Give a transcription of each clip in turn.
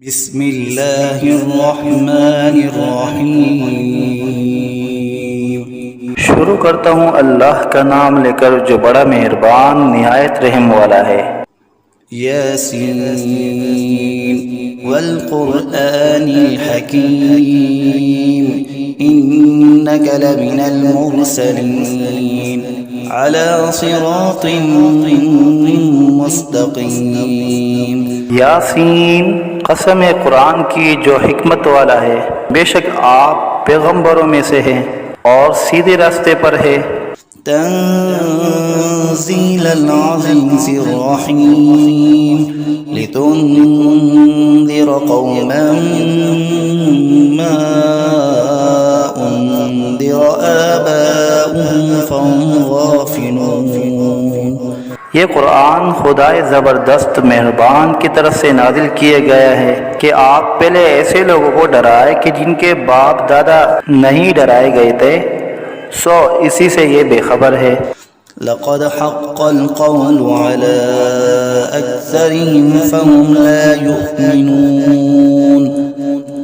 बिस्मिल्लाहिर्रहमानिर्रहीम। शुरू करता हूँ अल्लाह का नाम लेकर जो बड़ा मेहरबान निहायत रहम वाला है। यासीन वल क़ुरआनिल हकीम इन्नका लमिनल मुरसलीन अला सिरातिन मुस्तक़ीम। यासीन, कसम है कुरान की जो हिकमत वाला है, बेशक आप पैगंबरों में से हैं और सीधे रास्ते पर है। तंज़ीलल अज़ीज़िर रहीम लितुन्ज़िर क़ौमन मा उन्ज़िर आबाउहुम फहुम गाफ़िलून। ये कुरान खुदाए ज़बरदस्त मेहरबान की तरफ से नाजिल किया गया है कि आप पहले ऐसे लोगों को डराए कि जिनके बाप दादा नहीं डराए गए थे, सो इसी से ये बेखबर है। लक़द हक़्क़ल क़ौलु अला अक्सरिहिम फ़हुम ला युमिनून।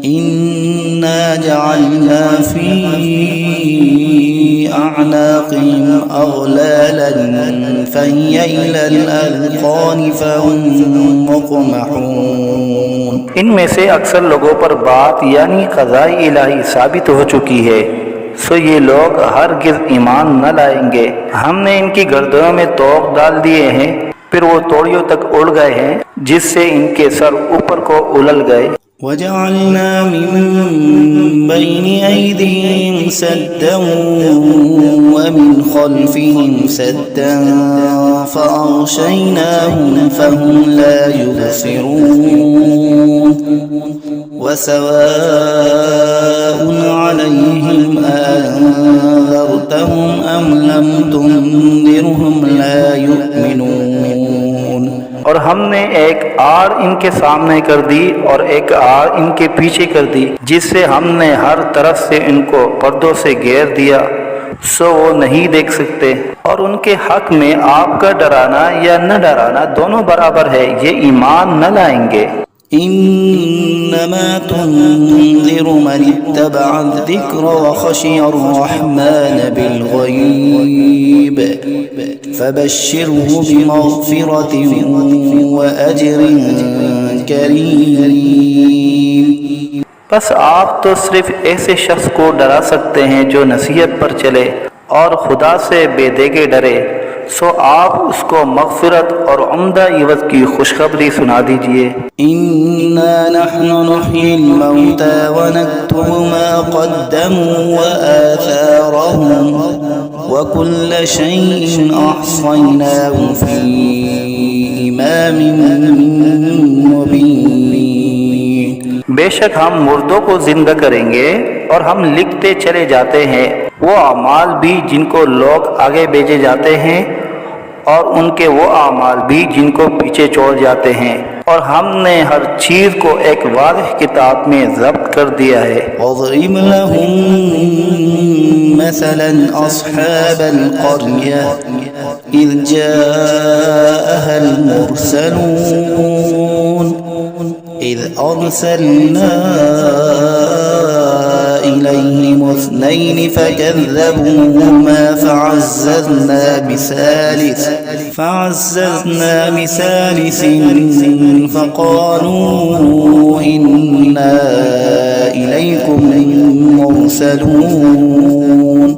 इन्ना जअलना फ़ी अअनाक़िहिम अग़लालन फ़हिय इलल अज़क़ानि फ़हुम मुक़महून। इनमें से अक्सर लोगों पर बात यानी क़ज़ाए इलाही साबित हो चुकी है, सो ये लोग हरगिज़ ईमान न लाएंगे। हमने इनकी गर्दनों में तोक डाल दिए हैं, फिर वो तोड़ियों तक उड़ गए हैं, जिससे इनके सर ऊपर को उलल गए। वजअलना मिन बैनि ऐदीहिम सद्दन व मिन खल्फिहिम सद्दन फ़अग़शयनाहुम फ़हुम ला युबसिरून। वसवाउन अलैहिम अअन्ज़रतहुम अम लम तुन्ज़िरहुम ला युमिनून। और हमने एक आड़ इनके सामने कर दी और एक आड़ इनके पीछे कर दी, जिससे हमने हर तरफ से इनको पर्दों से घेर दिया, सो वो नहीं देख सकते। और उनके हक में आपका डराना या न डराना दोनों बराबर है, ये ईमान न लाएंगे। इन्नमा तुन्ज़िरु मन इत्तबअ ज़िक्र व ख़शियर रहमान बिलग़ैब फ़बश्शिरहु बिमग़फ़िरतिन व अज्रिन करीम। बस आप तो सिर्फ ऐसे शख्स को डरा सकते हैं जो नसीहत पर चले और खुदा से बेदेगे डरे, सो आप उसको मग़फ़िरत और उम्दा इवज़ की खुशखबरी सुना दीजिए। इन्ना नहनु नुह्यिल मौता व नक्तुबु मा क़द्दमू व आथारहुम व कुल्ल शैइन अहसयनाहु फ़ी इमामिन मुबीन। बेशक हम मुर्दों को जिंदा करेंगे और हम लिखते चले जाते हैं वो अमाल भी जिनको लोग आगे भेजे जाते हैं और उनके वो अमाल भी जिनको पीछे छोड़ जाते हैं, और हमने हर चीज़ को एक वाज़ेह किताब में ज़ब्त कर दिया है। वज़रिब लहुम मसलन अस्हाबल क़र्यह इज़ जाअहल मुरसलून इज़ अरसलना इलैहिम इस्नैनि फ़कज़्ज़बूहुमा फ़अज़्ज़ज़ना बिसालिसिन फ़क़ालू इन्ना इलैकुम मुरसलून।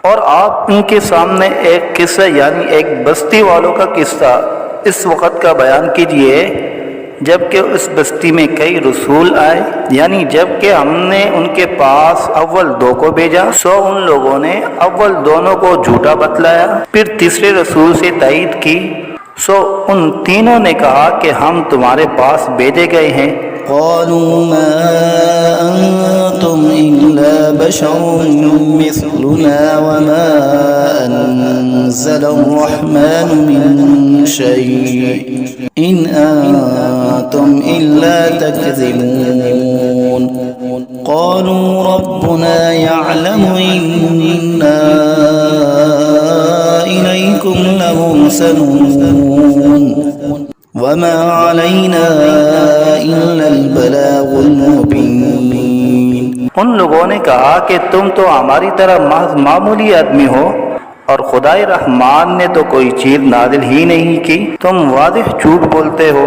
और आप उनके सामने एक किस्सा यानी एक बस्ती वालों का किस्सा इस वक़्त का बयान कीजिए जबकि उस बस्ती में कई रसूल आए, यानी जबकि हमने उनके पास अव्वल दो को भेजा, सो उन लोगों ने अव्वल दोनों को झूठा बतलाया, फिर तीसरे रसूल से तायीद की, सो उन तीनों ने कहा कि हम तुम्हारे पास भेजे गए हैं। क़ालू मा अंतुम इल्ला बशरुम मिस्लुना व मा अनज़लर्रहमानु मिन शै इन अंतुम इल्ला तकज़िबून। क़ालू रब्बुना यअलमु इन्ना इलैकुम लमुरसलून वमा अलैना إلا البلاغ المبين। उन लोगों ने कहा कि तुम तो हमारी तरह महज मामूली आदमी हो और खुदाई रहमान ने तो कोई चीज नाजिल ही नहीं की, तुम वाज़िह झूठ बोलते हो।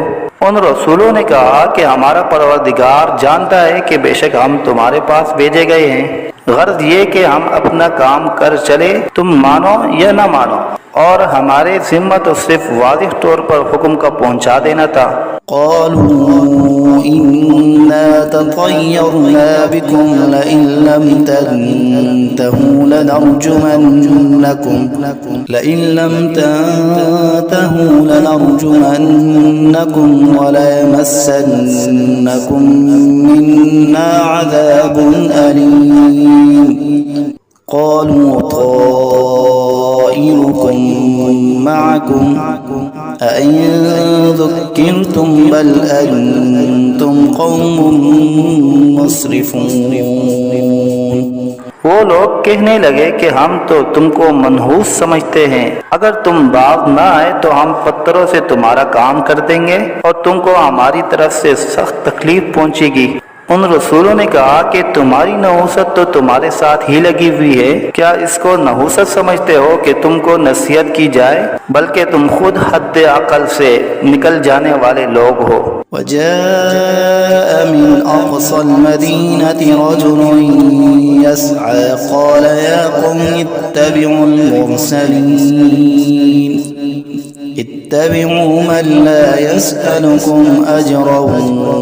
उन रसूलों ने कहा कि हमारा परवरदिगार जानता है कि बेशक हम तुम्हारे पास भेजे गए हैं, गर्ज ये कि हम अपना काम कर चले, तुम मानो या न मानो, और हमारे जिम्मा तो सिर्फ वाज़िह तौर पर हुक्म का पहुंचा देना था। قالوا إنا تطيرنا بكم لئن لم تنتهوا لنرجمنكم وليمسنكم منا عذاب أليم قالوا طائركم معكم أئن ذكرتم بل أنتم قوم مسرفون। वो लोग कहने लगे कि हम तो तुमको मनहूस समझते हैं, अगर तुम बाज न आए तो हम पत्थरों से तुम्हारा काम कर देंगे और तुमको हमारी तरफ से सख्त तकलीफ पहुंचेगी। उन रसूलों ने कहा कि तुम्हारी नहूसत तो तुम्हारे साथ ही लगी हुई है, क्या इसको नहूसत समझते हो कि तुमको नसीहत की जाए, बल्कि तुम खुद हद अकल से निकल जाने वाले लोग हो। وجاء من أقصى المدينة رجل يسعى قال يا قوم اتبعوا المرسلين اتبعوا من لا يسألكم أجرا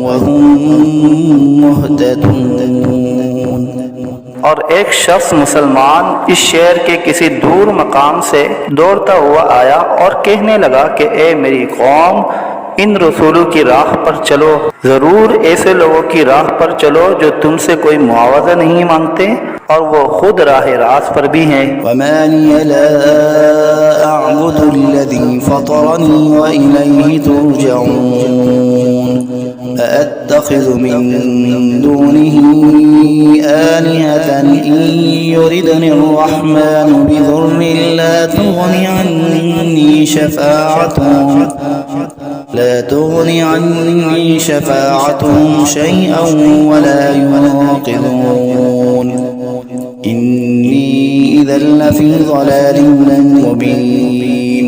وهم مهتدون। और एक शख्स मुसलमान इस शहर के किसी दूर मकाम से दौड़ता हुआ आया और कहने लगा कि ए मेरी कौम, इन रसूलों की राह पर चलो, जरूर ऐसे लोगों की राह पर चलो जो तुमसे कोई मुआवजा नहीं मांगते और वो खुद राह रास पर भी हैं। वमा लिया ला अअबुदु अल्लज़ी फ़तरनी व इलैहि तुरजऊन अअत्तख़िज़ु मिन दुनिही आलिहतन इन युरिदनि अर्रहमानु बिदुर्रिन ला तुग़नि अन्नी शफ़ाअतुहुम शैअन वला युनक़िज़ून इन्नी इज़न लफ़ी ज़लालिम मुबीन।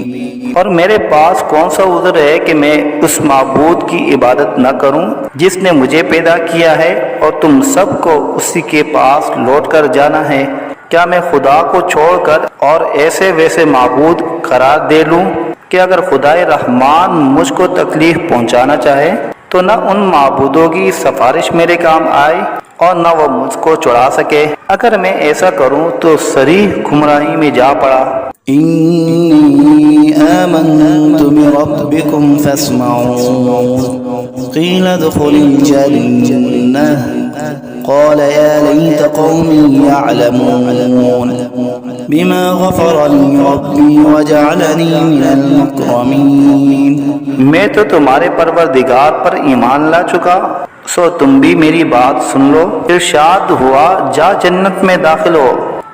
और मेरे पास कौन सा उज़्र है कि मैं उस माबूद की इबादत न करूं जिसने मुझे पैदा किया है और तुम सबको उसी के पास लौट कर जाना है। क्या मैं खुदा को छोड़कर और ऐसे वैसे माबूद करार दे लूं कि अगर खुदाए रहमान मुझको तकलीफ पहुंचाना चाहे तो न उन माबूदों की सिफारिश मेरे काम आए और न वो मुझको छुड़ा सके। अगर मैं ऐसा करूं तो सरीह गुमराही में जा पड़ा। इन्नी आमन्तु बिरब्बिकुम फस्मऊन क़ील उद्ख़ुलिल जन्नह क़ाल या लैत क़ौमी यअलमून बिमा ग़फ़र ली रब्बी वजअलनी मिनल मुकरमीन। मैं तो तुम्हारे परवरदिगार पर ईमान ला चुका, सो तुम भी मेरी बात सुन लो। इरशाद हुआ जा जन्नत में दाखिल हो।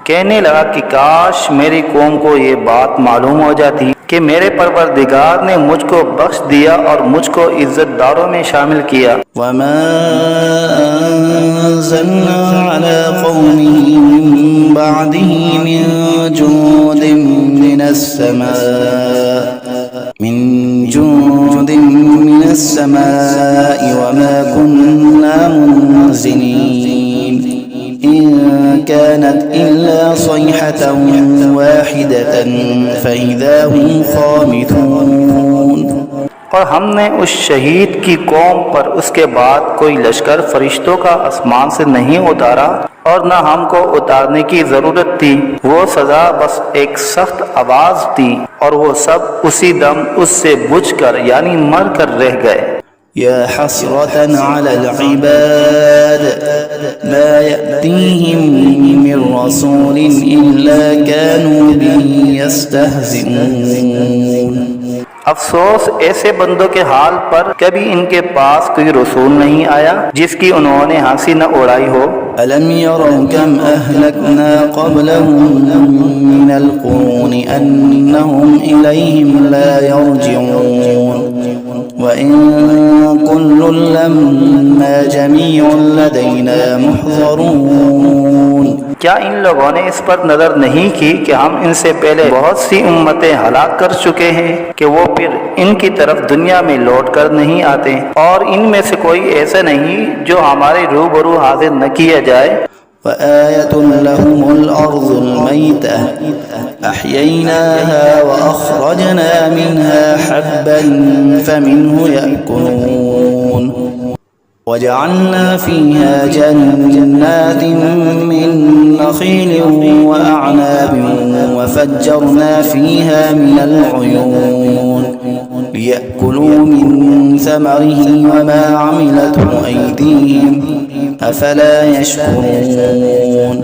कहने लगा कि काश मेरी कौम को ये बात मालूम हो जाती कि मेरे परवरदिगार ने मुझको बख्श दिया और मुझको इज्जतदारों में शामिल किया। वमा अंज़लना अला क़ौमिही मिन बअदिही मिन जुंदिन मिनस समाई वमा कुन्ना मुनज़िलीन इन कानत इल्ला सयहतन वाहिदतन फ़इज़ा हुम ख़ामिदून। और हमने उस शहीद की कौम पर उसके बाद कोई लश्कर फरिश्तों का आसमान से नहीं उतारा और न हमको उतारने की जरूरत थी। वो सजा बस एक सख्त आवाज थी और वो सब उसी दम उससे बुझकर यानी मर कर रह गए। या हसरतन अलल इबाद मा यअतीहिम मिन रसूलिन इल्ला कानू बिही यस्तहज़िऊन। अफसोस ऐसे बंदों के हाल पर, कभी इनके पास कोई रसूल नहीं आया जिसकी उन्होंने हंसी न उड़ाई हो। अलम यरौ कम अहलकना क़ब्लहुम मिनल क़ुरूनि अन्नहुम इलैहिम ला यरजिऊन وإن كل لما جميع لدينا محضرون। क्या इन लोगों ने इस पर नजर नहीं की कि हम इनसे पहले बहुत सी उम्मतें हलाक कर चुके हैं कि वो फिर इनकी तरफ दुनिया में लौट कर नहीं आते, और इनमें से कोई ऐसा नहीं जो हमारे रूबरू हाजिर न किया जाए। وآية لهم الأرض الميتة أحييناها وأخرجنا منها حبا فمنه يأكلون وجعلنا فيها جنات من نخيل وأعناب وفجرنا فيها من العيون ليأكلوا من ثمره وما عملته أيديهم أفلا يشكرون।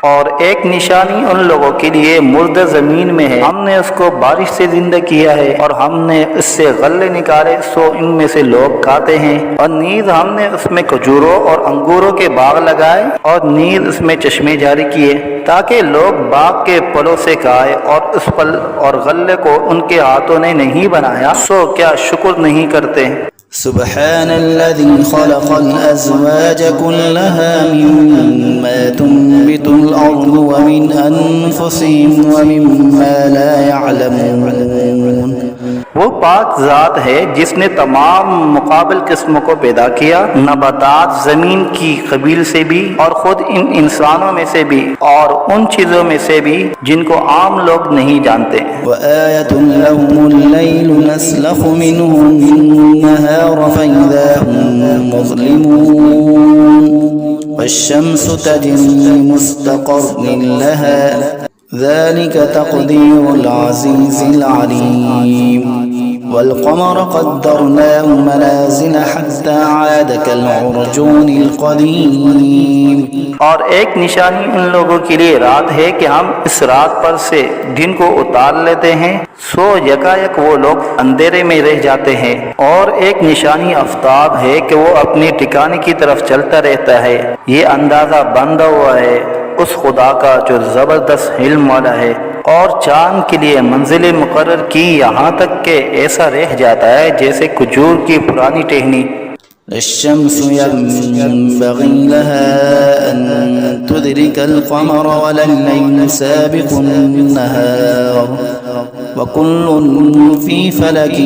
और एक निशानी उन लोगों के लिए मुर्दा जमीन में है, हमने उसको बारिश से जिंदा किया है और हमने इससे गल्ले निकाले सो इनमें से लोग खाते हैं। और नीज हमने उसमें खजूरों और अंगूरों के बाग लगाए और नीज उसमें चश्मे जारी किए ताकि लोग बाग के फलों से खाए, और उस फल और गल्ले को उनके हाथों ने नहीं बनाया सो क्या शुक्र नहीं करते। सुब्हानल्लज़ी खलक़ल अज़वाज कुल्लहा मिम्मा तुंबितुल अर्ज़ु व मिन अनफुसिहिम व मिम्मा ला यअलमून। वो पाक ज़ात है जिसने तमाम मुकाबिल किस्मों को पैदा किया, नबातात ज़मीन की कबील से भी और ख़ुद इन इंसानों में से भी और उन चीज़ों में से भी जिनको आम लोग नहीं जानते। वआयतुन लहुमुल लैलु नस्लखु मिन्हु नहार फइज़ा हुम मुज़लिमून वश्शम्सु तजरी लिमुस्तक़र्रिन लहा ज़ालिक तक़दीरुल अज़ीज़िल अलीम वल्क़मर क़द्दरनाहु मनाज़िल हत्ता आद कल्उरजूनिल क़दीम। और एक निशानी उन लोगों के लिए रात है कि हम इस रात पर से दिन को उतार लेते हैं सो यकायक वो लोग अंधेरे में रह जाते हैं। और एक निशानी आफ्ताब है कि वो अपने ठिकाने की तरफ चलता रहता है। ये अंदाज़ा बंधा हुआ है उस खुदा का जो ज़बरदस्त इल्म वाला है। और चांद के लिए मंजिलें मुकर्रर की यहाँ तक के ऐसा रह जाता है जैसे खजूर की पुरानी टहनी। الشمس ينبغي لها أن تدرك القمر ولا الليل سابق النهار وكل في فلك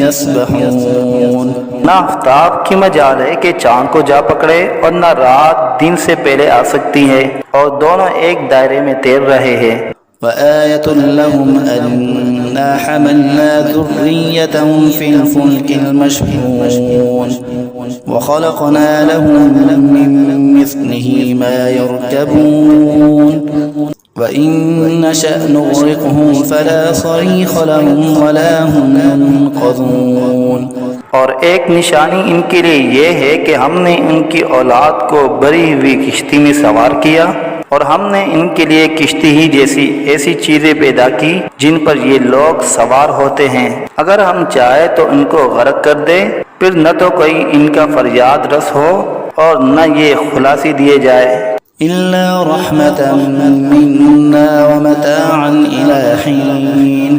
يسبحون। ना आफ्ताब की मजाल है कि चांद को जा पकड़े और ना रात दिन से पहले आ सकती है, और दोनों एक दायरे में तैर रहे हैं। وآية لهم أنا حملنا ذريتهم في الفلك المشحون وخلقنا لهم من مثله ما يركبون وإن نشأ نغرقهم فلا صريخ لهم ولا هم ينقذون। और एक निशानी इनके लिए ये है कि हमने इनकी औलाद को भरी हुई किश्ती में सवार किया, और हमने इनके लिए किश्ती ही जैसी ऐसी चीजें पैदा की जिन पर ये लोग सवार होते हैं। अगर हम चाहे तो इनको गर्क कर दे, फिर न तो कोई इनका फरियाद रस हो और न ये खुलासी दिए जाए। इल्ला रहमतन मिन्ना व मताअन इला हीन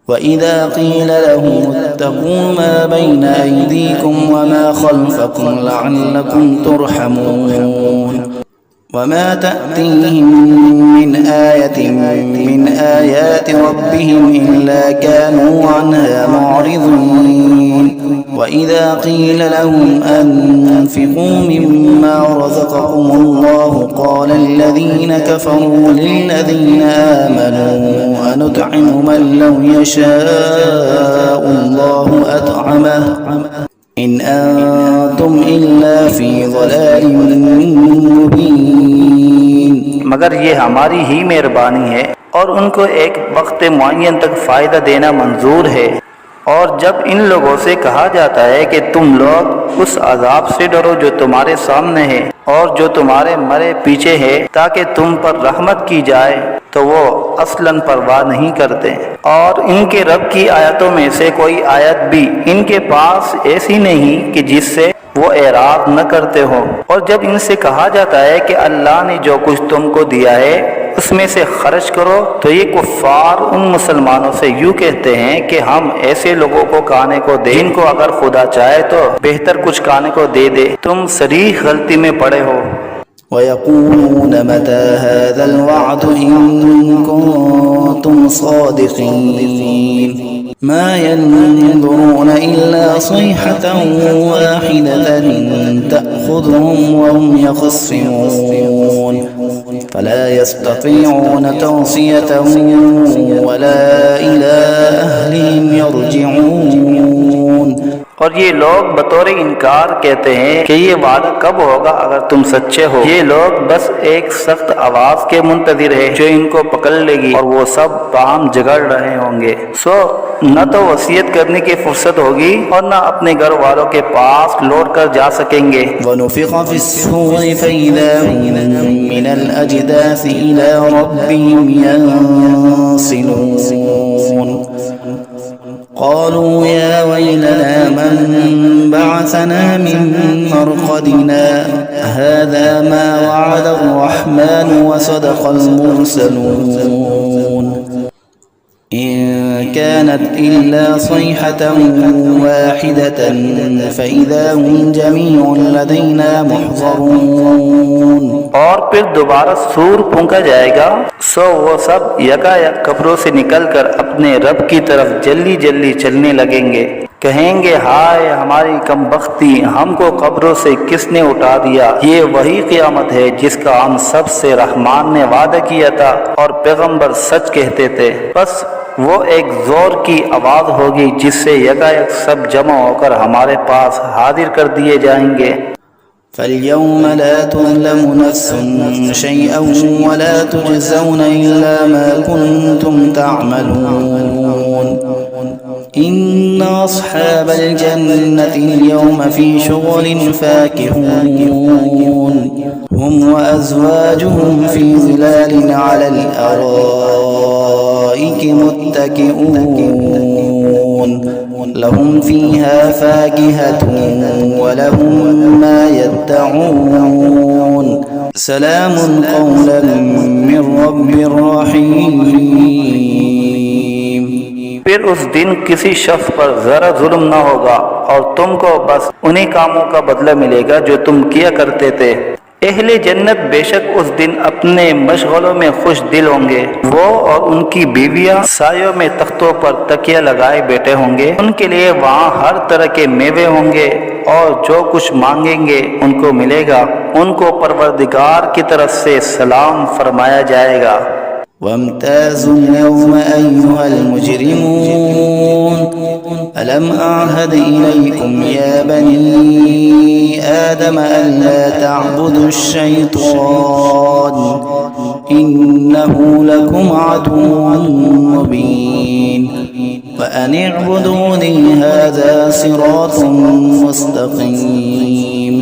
वइज़ा क़ील लहुम इत्तक़ू मा बैन अयदीकुम व मा ख़ल्फ़कुम लअल्लकुम तुरहमून वमा तअतीहिम मिन आयतिन मिन आयाति रब्बिहिम इल्ला कानू अन्हा मुअरिज़ीन वइज़ा क़ील लहुम अनफ़िक़ू मिम्मा रज़क़कुमुल्लाहु क़ाल अल्लज़ीन कफ़रू लिल्लज़ीन आमनू अनुत'iमु मन लौ यशाअुल्लाहु अत'अमहु इन अंतुम इल्ला फी ज़लालिम मुबीन। मगर ये हमारी ही मेहरबानी है और उनको एक वक्त मुअय्यन तक फ़ायदा देना मंजूर है। और जब इन लोगों से कहा जाता है कि तुम लोग उस अजाब से डरो जो तुम्हारे सामने है और जो तुम्हारे मरे पीछे है ताकि तुम पर रहमत की जाए, तो वो असलन परवाह नहीं करते। और इनके रब की आयतों में से कोई आयत भी इनके पास ऐसी नहीं कि जिससे वो एराद न करते हो। और जब इनसे कहा जाता है कि अल्लाह ने जो कुछ तुमको दिया है उसमें से खर्च करो, तो ये कुफ्फार उन मुसलमानों से यूँ कहते हैं कि हम ऐसे लोगों को खाने को दें जिनको अगर खुदा चाहे तो बेहतर कुछ खाने को दे दे। तुम सरीह गलती में पड़े हो। वयक़ूलून मता हाज़ल वअद इन कुन्तुम सादिक़ीन मा यंज़ुरून इल्ला सयहतन वाहिदतन तअख़ुज़ुहुम वहुम यख़स्सिमून फला यस्ततीऊन तौसियतन वला इला अहलिहिम यरजिऊन। और ये लोग बतौर इनकार कहते हैं कि ये वादा कब होगा अगर तुम सच्चे हो। ये लोग बस एक सख्त आवाज के मुंतजिर है जो इनको पकड़ लेगी और वो सब बाहम झगड़ रहे होंगे। सो न तो वसीयत करने की फुर्सत होगी और न अपने घर वालों के पास लौट कर जा सकेंगे। वनुफ़िख़ फ़िस्सूरि फ़इज़ा हुम मिनल अजदासी इला रब्बिहिम यंसिलून क़ालू या वैलना मन बअसना मिन मरक़दिना हाज़ा मा वअद अर्रहमान व सदक़ल मुरसलून इन कानत इल्ला सयहतन वाहिदतन फ़इज़ा हुम जमीउन लदैना मुहज़रून। और फिर दोबारा सूर फूंका जाएगा, सो वो सब यकायक कब्रों से निकलकर अपने रब की तरफ जल्दी जल्दी चलने लगेंगे। कहेंगे हाय हमारी कमबख्ती, हमको कब्रों से किसने उठा दिया। ये वही क़यामत है जिसका हम सब से रहमान ने वादा किया था और पैगंबर सच कहते थे। बस वो एक जोर की आवाज़ होगी जिससे यकायक सब जमा होकर हमारे पास हाजिर कर दिए जाएंगे। फ़ल्यौम ला तुज़लमु नफ़्सुन शैअन वला तुजज़ौन इल्ला मा कुन्तुम तअमलून इन्ना अस्हाबल जन्नति अल-यौम फ़ी शुग़ुलिन फ़ाकिहून हुम व अज़वाजुहुम फ़ी ज़िलालिन अलल अराइकि मुत्तकिऊन लहुम फ़ीहा फ़ाकिहतुन व लहुम मा यद्दऊन सलामुन क़ौलन मिन रब्बिर रहीम। फिर उस दिन किसी शख्स पर जरा जुल्म न होगा और तुमको बस उन्हीं कामों का बदला मिलेगा जो तुम किया करते थे। अहले जन्नत बेशक उस दिन अपने मशगलों में खुश दिल होंगे। वो और उनकी बीवियां सायों में तख्तों पर तकिया लगाए बैठे होंगे। उनके लिए वहाँ हर तरह के मेवे होंगे और जो कुछ मांगेंगे उनको मिलेगा। उनको परवरदिगार की तरफ से सलाम फरमाया जाएगा। वम्ताज़ुल यौम अय्युहल मुजरिमून अलम अअहद इलैकुम या बनी आदम अल्ला तअबुदुश शैतान इन्नहु लकुम अदुव्वुन मुबीन व अन इअबुदूनी हाज़ा सिरातुम मुस्तक़ीम।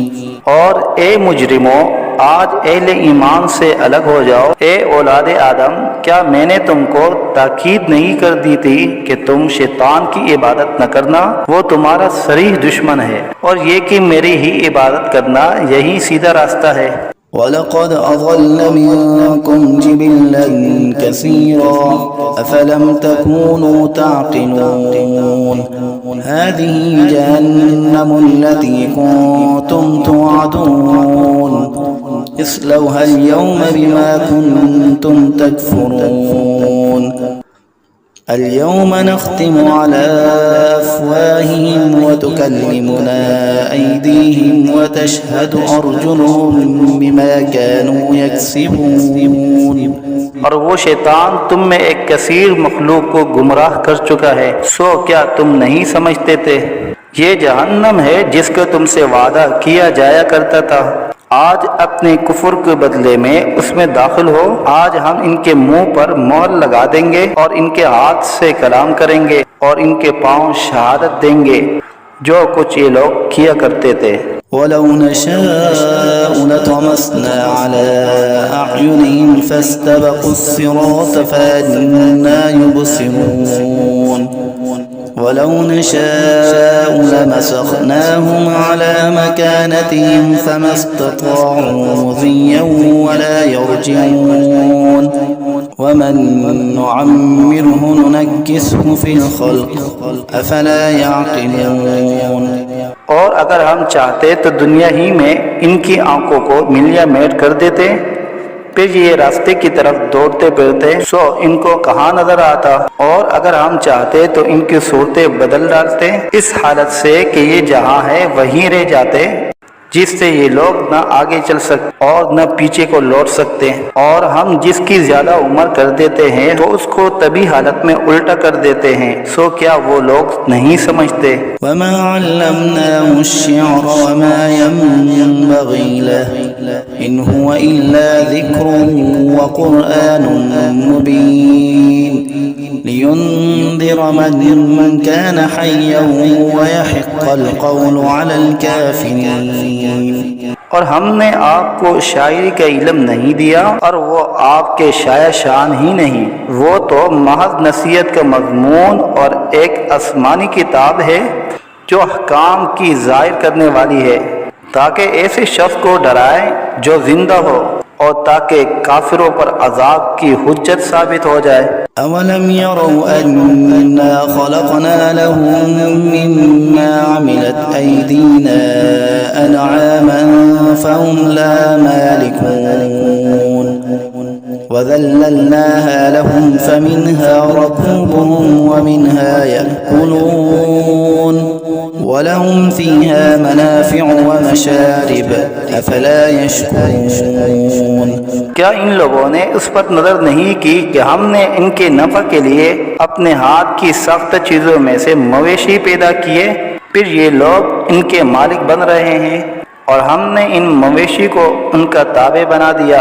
और ए मुजरिमों, आज अहले ईमान से अलग हो जाओ। ए औलादे आदम, क्या मैंने तुमको ताकीद नहीं कर दी थी कि तुम शैतान की इबादत न करना? वो तुम्हारा सरीह दुश्मन है और ये कि मेरी ही इबादत करना यही सीधा रास्ता है। वलक़द अज़ल्ल मिनकुम जिबिल्लन कसीरा अफ़लम तकूनू ताक़िलून हाज़िही जहन्नमु अल्लती कुन्तुम तुअदून इस्लौहा अल-यौम बिमा कुन्तुम तकफ़ुरून اليوم نختم على أفواههم وتكلمنا أيديهم وتشهد أرجلهم بما كانوا يكسبون। और वो शैतान तुम में एक कसीर मखलूक को गुमराह कर चुका है। सो क्या तुम नहीं समझते थे? ये जहन्नम है जिसका तुमसे वादा किया जाया करता था। आज अपने कुफ्र के बदले में उसमें दाखिल हो। आज हम इनके मुंह पर मोहर लगा देंगे और इनके हाथ से कलाम करेंगे और इनके पांव शहादत देंगे जो कुछ ये लोग किया करते थे। वलौ नशाअ लतमस्ना अला अअयुनिहिम फस्तबक़ुस सिरात फअन्ना युबसिरून ولو نشاء لمسخناهم على مكانتهم فما استطاعوا مضيا ولا يرجعون ومن نعمره ننكسه في الخلق أفلا يعقلون। और अगर हम चाहते तो दुनिया ही में इनकी आंखों को मिलिया मेट कर देते, फिर ये रास्ते की तरफ दौड़ते फिरते सो इनको कहाँ नजर आता। और अगर हम चाहते तो इनकी सूरतें बदल डालते इस हालत से कि ये जहाँ है वहीं रह जाते, जिससे ये लोग न आगे चल सकते और न पीछे को लौट सकते। और हम जिसकी ज्यादा उम्र कर देते हैं तो उसको तभी हालत में उल्टा कर देते हैं। सो क्या वो लोग नहीं समझते। वमा अल्लमनाहु अश्शिअर वमा यंबगी लहु इन हुवा इल्ला ज़िक्रुन व क़ुरआनुन मुबीन लियुन्ज़िर मन कान हय्यन व यहिक़्क़ल क़ौलु अलल काफ़िरीन। और हमने आपको शायरी का इल्म नहीं दिया और वो आपके शाया शान ही नहीं, वो तो महज नसीहत का मजमून और एक आसमानी किताब है जो अहकाम की ज़ाहिर करने वाली है, ताकि ऐसे शख्स को डराए जो जिंदा हो और ताकि काफिरों पर अजाब की हुज्जत साबित हो जाए। अवलम यरौ अन्ना खलक़ना लहुम मिम्मा अमिलत ऐदीना अनआमन फहुम ला मालिकून वज़ल्लल्नाहा लहुम फमिन्हा रकूबुहुम वमिन्हा यअकुलून वलहुम फ़ीहा मनाफ़िअु वमशारिब अफ़ला यशकुरून। क्या इन लोगों ने उस पर नजर नहीं की कि हमने इनके नफ़ा के लिए अपने हाथ की सख्त चीजों में से मवेशी पैदा किए, फिर ये लोग इनके मालिक बन रहे हैं और हमने इन मवेशी को उनका ताबे बना दिया।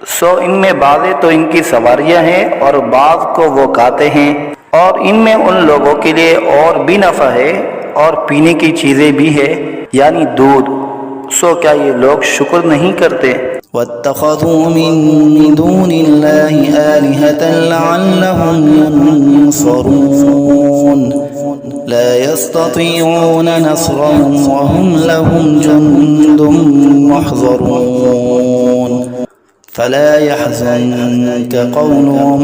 सो इनमें बाज़े तो इनकी सवारियां हैं और बाज़ को वो खाते हैं, और इनमें उन लोगों के लिए और भी नफ़ा है और पीने की चीज़ें भी है, यानी दूध। सो क्या ये लोग शुक्र नहीं करते। वत्तख़ज़ू मिन दूनिल्लाहि आलिहतन लअल्लहुम युनसरून ला यस्ततीऊन नस्रहुम वहुम लहुम जुन्दुम मुहज़रून फला यहज़ुनक क़ौलुहुम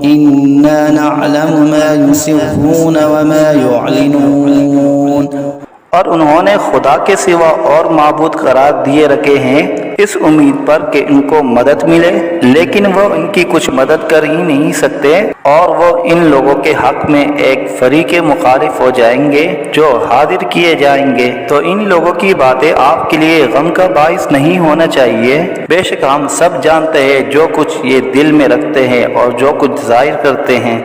इन्ना नअलमु मा युसिर्रून वमा युअलिनून। और उन्होंने खुदा के सिवा और माबूद करार दिए रखे हैं इस उम्मीद पर कि इनको मदद मिले, लेकिन वो इनकी कुछ मदद कर ही नहीं सकते और वो इन लोगों के हक में एक फरीक़े मुखालिफ हो जाएंगे जो हाजिर किए जाएंगे। तो इन लोगों की बातें आपके लिए गम का बाइस नहीं होना चाहिए। बेशक हम सब जानते हैं जो कुछ ये दिल में रखते हैं और जो कुछ जाहिर करते हैं।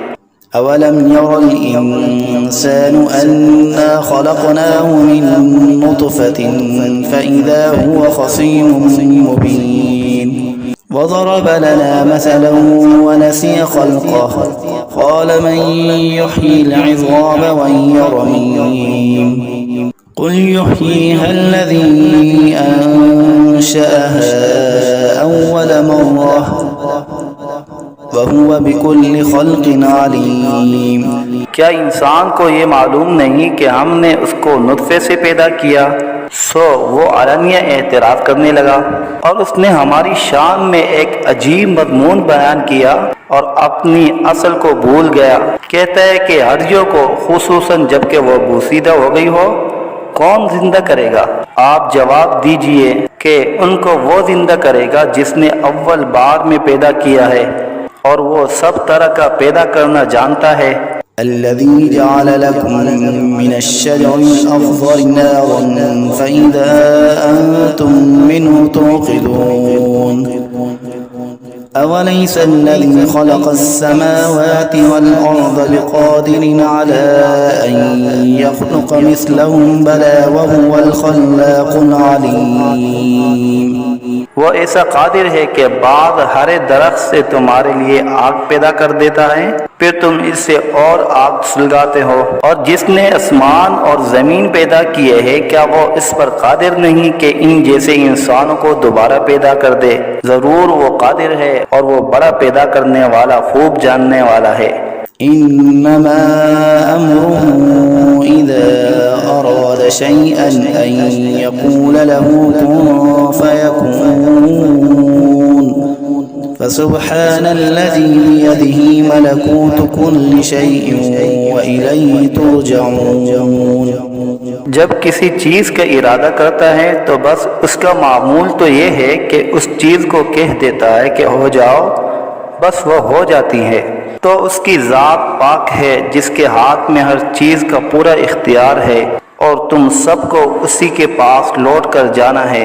अवलम यरल इंसानु अन्ना खलक़नाहु मिन नुतफ़तिन फ़इज़ा हुवा ख़सीमुम मुबीन वज़रब लना मसलन वनसिय ख़ल्क़ह क़ाल मन युह्यिल इज़ाम वहिय रमीम क़ुल युह्यीहा अल्लज़ी अंशअहा अव्वल मर्रह वहुवा बिकुल्लि ख़ल्क़िन अलीम। क्या इंसान को ये मालूम नहीं कि हमने उसको नुत्फे से पैदा किया। सो वो आलनिया एतराफ़ करने लगा और उसने हमारी शान में एक अजीब मज़मून बयान किया और अपनी असल को भूल गया। कहता है कि हड्डियों को खुसूसन जबकि वो बोसीदा हो गई हो कौन जिंदा करेगा। आप जवाब दीजिए कि उनको वो जिंदा करेगा जिसने अव्वल बार में पैदा किया है और वो सब तरह का पैदा करना जानता है। अल्लज़ी जअल लकुम मिनश्शजरिल अख़ज़रि नारन फ़इज़ा अंतुम मिन्हु तूक़िदून अवलैसा अल्लज़ी ख़लक़स-समावाति वल-अर्ज़ बिक़ादिरिन अला अन यख़्लुक़ मिस्लहुम बला वहुवल ख़ल्लाक़ुल अलीम। वो ऐसा कादिर है कि बाद हरे दरख्त से तुम्हारे लिए आग पैदा कर देता है, फिर तुम इससे और आग सुलगाते हो। और जिसने आसमान और जमीन पैदा किए हैं क्या वो इस पर कादिर नहीं कि इन जैसे इंसानों को दोबारा पैदा कर दे। जरूर वो कादिर है और वो बड़ा पैदा करने वाला खूब जानने वाला है। इन्नमा अम्रुहु इज़ा अराद शैअन अन यक़ूल लहू कुन फयकून फसुब्हानल्लज़ी बियदिही मलकूतु कुल्लि शैइन व इलैहि तुरजऊन। जब किसी चीज़ का इरादा करता है तो बस उसका मामूल तो ये है कि उस चीज़ को कह देता है कि हो जाओ, बस वह हो जाती है। तो उसकी ज़ात पाक है जिसके हाथ में हर चीज़ का पूरा इख्तियार है और तुम सबको उसी के पास लौट कर जाना है।